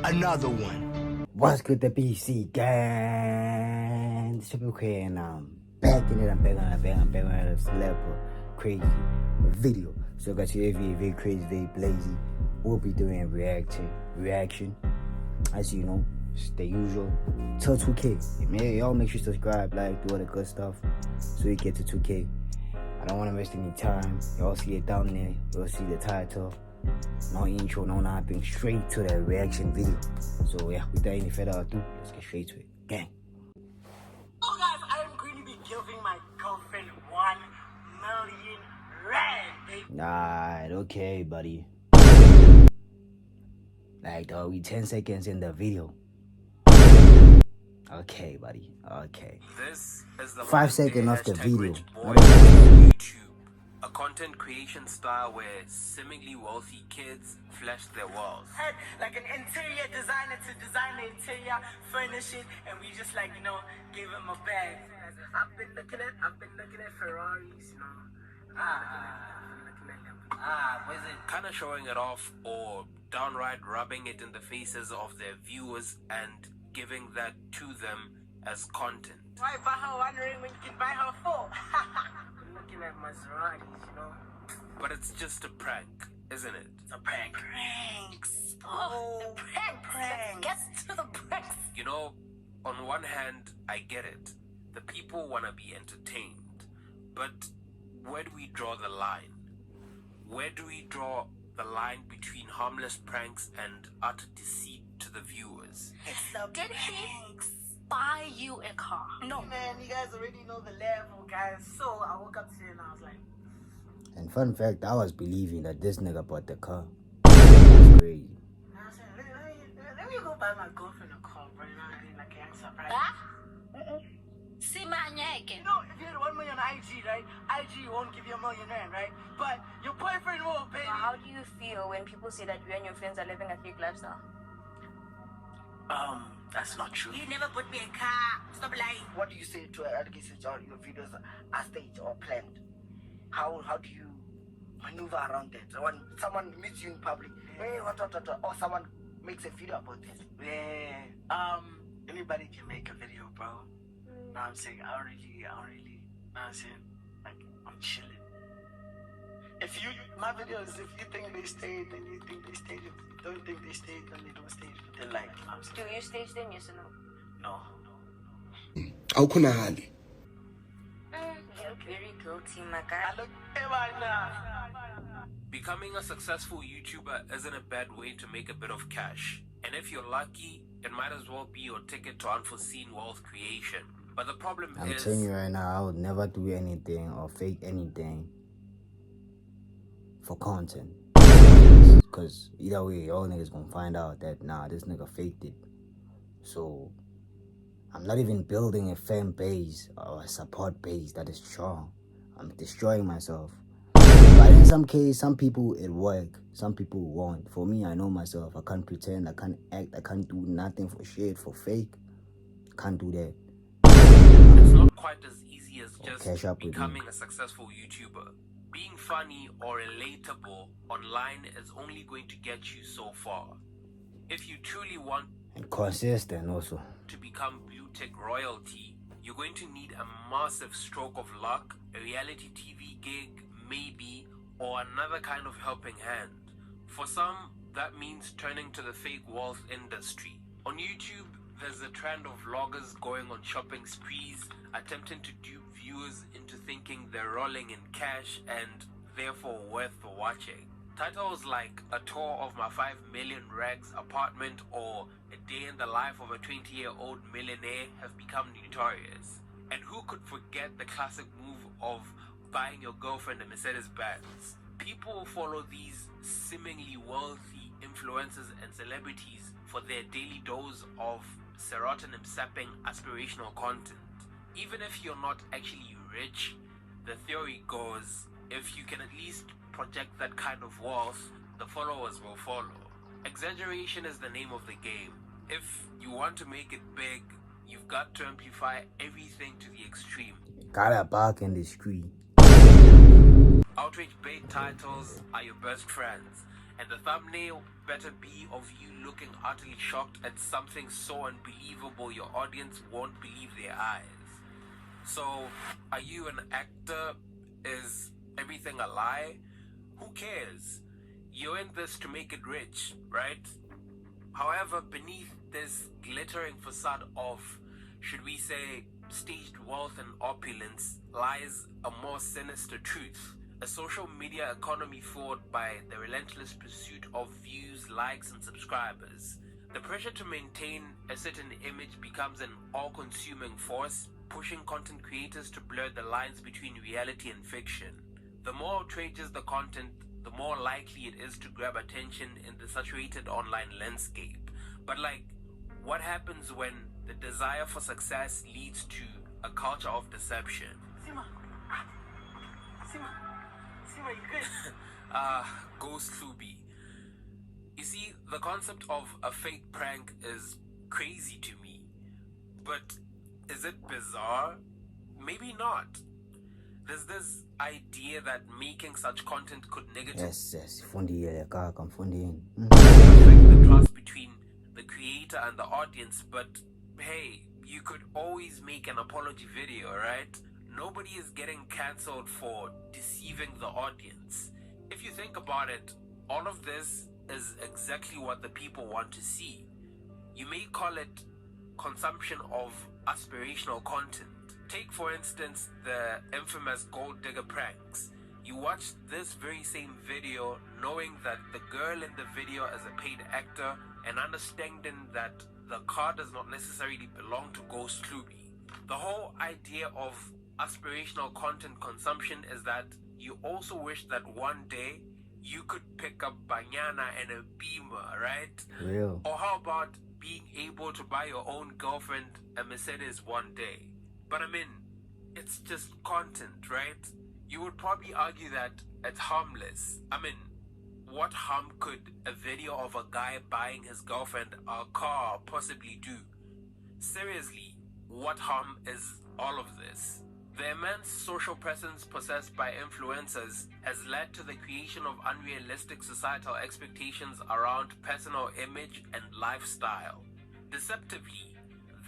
another one. What's good, the BC gang? It's your boy, and I'm back in it. I'm back on a level crazy video. So got you very crazy, very blazy. We'll be doing reaction. As you know, it's the usual till 2K. Y'all make sure to subscribe, like, do all the good stuff so we get to 2K. I don't want to waste any time. Y'all see it down there. Y'all see the title. No intro, no nothing. Straight to the reaction video. So yeah, without any further ado, let's get straight to it. Gang. So guys, I am going to be giving my girlfriend 1 million rand. Alright, okay, buddy. Like, we 10 seconds in the video. Okay, buddy. Okay. This is the 5 seconds of the video. YouTube, a content creation style where seemingly wealthy kids flash their wealth. Had like an interior designer to design the interior, furnish it, and we just like, give him a bag. I've been looking at Ferraris, Was it kind of showing it off or downright rubbing it in the faces of their viewers and giving that to them as content? Why buy her 1 ring when you can buy her 4? Looking at Maseratis, But it's just a prank, isn't it? It's a prank. Pranks. Oh, the pranks. Let's get to the pranks. On one hand, I get it. The people want to be entertained. But where do we draw the line? Where do we draw the line between harmless pranks and utter deceit to the viewers? It's the Did he buy you a car? No. Man, you guys already know the level, guys. So I woke up today and I was like... And fun fact, I was believing that this nigga bought the car. That's crazy. I said, let me go buy my girlfriend a car, bro. Like a young surprise. See my neck. If you had 1 million on IG, right? IG won't give you $1 million, right? But your boyfriend will, baby. How do you feel when people say that you and your friends are living a fake lifestyle? That's not true. You never bought me a car. Stop lying. What do you say to allegations or your videos are staged or planned? How do you maneuver around that? When someone meets you in public, hey, what, or someone makes a video about this? Yeah, anybody can make a video, bro. Know what I'm saying? I don't really, know what I'm saying? Like, I'm chilling. My videos, if you think they stayed, then you think they stayed. If you don't think they stayed, then they don't stay. Then like, you know what I'm saying? Do you stage them, yes or no? No. Awukhonali. You're very guilty, my guy. I look now. Becoming a successful YouTuber isn't a bad way to make a bit of cash. And if you're lucky, it might as well be your ticket to unforeseen wealth creation. But the problem I'm is... telling you right now, I would never do anything or fake anything for content. Because either way, all niggas gonna find out that, this nigga faked it. So, I'm not even building a fan base or a support base that is strong. I'm destroying myself. But in some case, some people it work, some people won't. For me, I know myself. I can't pretend, I can't act, I can't do nothing for shit, for fake. Can't do that. It's not quite as easy as just becoming a successful YouTuber. Being funny or relatable online is only going to get you so far. If you truly want and consistent also to become blue tick royalty, you're going to need a massive stroke of luck, a reality TV gig, maybe, or another kind of helping hand. For some, that means turning to the fake wealth industry. On YouTube, there's a trend of vloggers going on shopping sprees, attempting to dupe viewers into thinking they're rolling in cash and therefore worth watching. Titles like a tour of my 5 million rags apartment or a day in the life of a 20-year-old millionaire have become notorious. And who could forget the classic move of buying your girlfriend a Mercedes-Benz? People follow these seemingly wealthy influencers and celebrities for their daily dose of serotonin-sapping aspirational content. Even if you're not actually rich, the theory goes, if you can at least project that kind of wealth, the followers will follow. Exaggeration is the name of the game. If you want to make it big, you've got to amplify everything to the extreme. Gotta bark in the street. Outrage bait titles are your best friends, and the thumbnail better be of you looking utterly shocked at something so unbelievable your audience won't believe their eyes. So, are you an actor? Is everything a lie? Who cares? You're in this to make it rich, right? However, beneath this glittering facade of, should we say, staged wealth and opulence lies a more sinister truth. A social media economy fueled by the relentless pursuit of views, likes, and subscribers. The pressure to maintain a certain image becomes an all-consuming force, pushing content creators to blur the lines between reality and fiction. The more outrageous the content, the more likely it is to grab attention in the saturated online landscape. But what happens when the desire for success leads to a culture of deception? Sima, you good? Ghost Luby. You see, the concept of a fake prank is crazy to me. But is it bizarre? Maybe not. There's this idea that making such content could negatively affect the trust between the creator and the audience, but hey, you could always make an apology video, right? Nobody is getting cancelled for deceiving the audience. If you think about it, all of this is exactly what the people want to see. You may call it consumption of aspirational content. Take, for instance, the infamous gold digger pranks. You watch this very same video knowing that the girl in the video is a paid actor and understanding that the car does not necessarily belong to Ghost Luby. The whole idea of aspirational content consumption is that you also wish that one day you could pick up Banyana and a Beamer, right? Real. Or how about being able to buy your own girlfriend a Mercedes one day? But I mean, it's just content, right? You would probably argue that it's harmless. I mean, what harm could a video of a guy buying his girlfriend a car possibly do? Seriously, what harm is all of this? The immense social presence possessed by influencers has led to the creation of unrealistic societal expectations around personal image and lifestyle. Deceptively,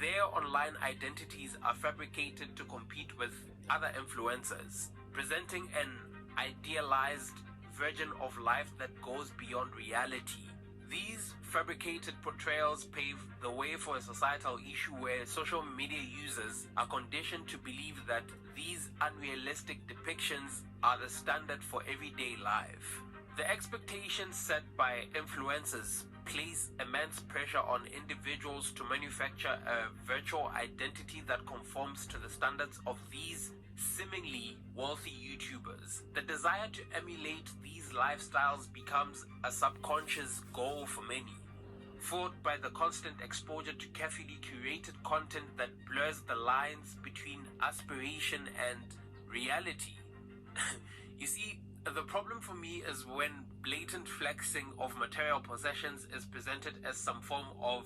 their online identities are fabricated to compete with other influencers, presenting an idealized version of life that goes beyond reality. These fabricated portrayals pave the way for a societal issue where social media users are conditioned to believe that these unrealistic depictions are the standard for everyday life. The expectations set by influencers place immense pressure on individuals to manufacture a virtual identity that conforms to the standards of these seemingly wealthy YouTubers. The desire to emulate these lifestyles becomes a subconscious goal for many, fueled by the constant exposure to carefully curated content that blurs the lines between aspiration and reality. You see, the problem for me is when blatant flexing of material possessions is presented as some form of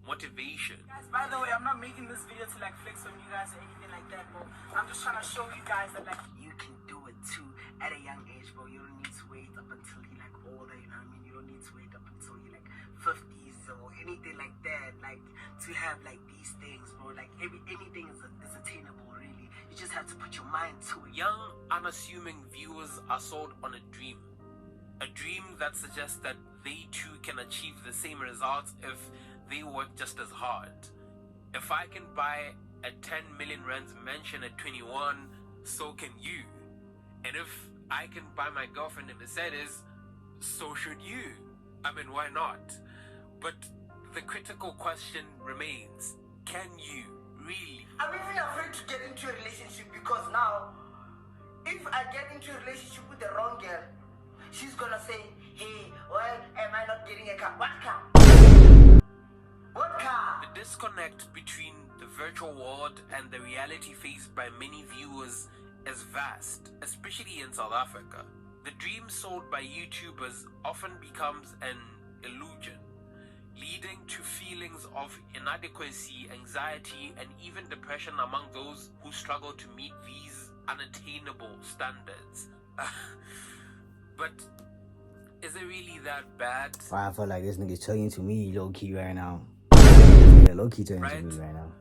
motivation. Guys, by the way, I'm not making this video to flex on you guys or anything like that, bro. I'm just trying to show you guys that You can do it too at a young age, bro. You don't need to wait up until you're older, you know what I mean? You don't need to wait up until you're 50s or anything like that, to have these things, bro. Anything is attainable, really. You just have to put your mind to it. Young, unassuming viewers are sold on a dream. A dream that suggests that they too can achieve the same results if they work just as hard. If I can buy a 10 million rands mansion at 21, so can you. And if I can buy my girlfriend a Mercedes, so should you. I mean, why not? But the critical question remains, can you really? I'm even afraid to get into a relationship because now, if I get into a relationship with the wrong girl, she's gonna say, hey, why am I not getting a car? What car? What car? The disconnect between the virtual world and the reality faced by many viewers is vast, especially in South Africa. The dream sold by YouTubers often becomes an illusion, leading to feelings of inadequacy, anxiety, and even depression among those who struggle to meet these unattainable standards. But is it really that bad? I feel like this nigga's talking to me low key right now. Yeah, low key talking to me right now.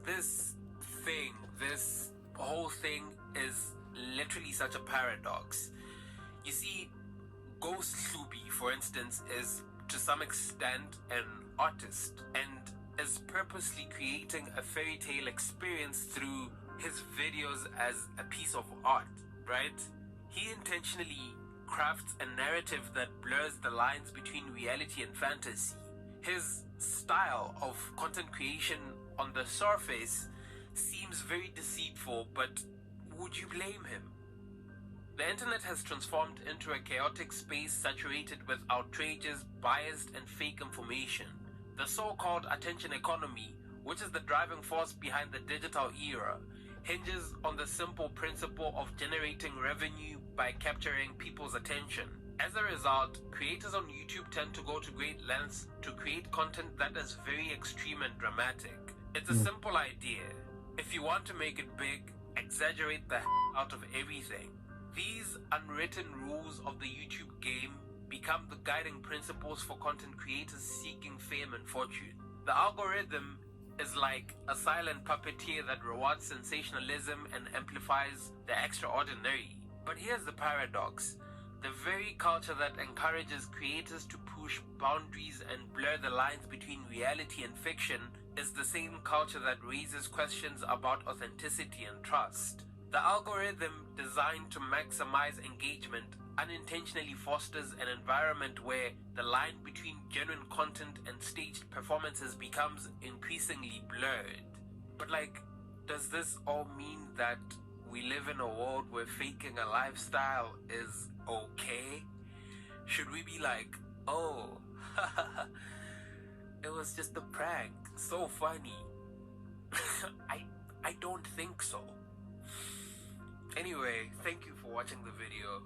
This whole thing is literally such a paradox. You see, Ghost Sluby, for instance, is to some extent an artist and is purposely creating a fairy tale experience through his videos as a piece of art, right? He intentionally crafts a narrative that blurs the lines between reality and fantasy. His style of content creation on the surface seems very deceitful, but would you blame him? The internet has transformed into a chaotic space saturated with outrageous, biased, and fake information. The so-called attention economy, which is the driving force behind the digital era, hinges on the simple principle of generating revenue by capturing people's attention. As a result, creators on YouTube tend to go to great lengths to create content that is very extreme and dramatic. It's a simple idea. If you want to make it big, exaggerate the out of everything. These unwritten rules of the YouTube game become the guiding principles for content creators seeking fame and fortune. The algorithm is like a silent puppeteer that rewards sensationalism and amplifies the extraordinary. But here's the paradox. The very culture that encourages creators to push boundaries and blur the lines between reality and fiction is the same culture that raises questions about authenticity and trust. The algorithm designed to maximize engagement unintentionally fosters an environment where the line between genuine content and staged performances becomes increasingly blurred. But does this all mean that we live in a world where faking a lifestyle is okay? Should we be like, oh, it was just a prank, so funny? I don't think so. Anyway, thank you for watching the video.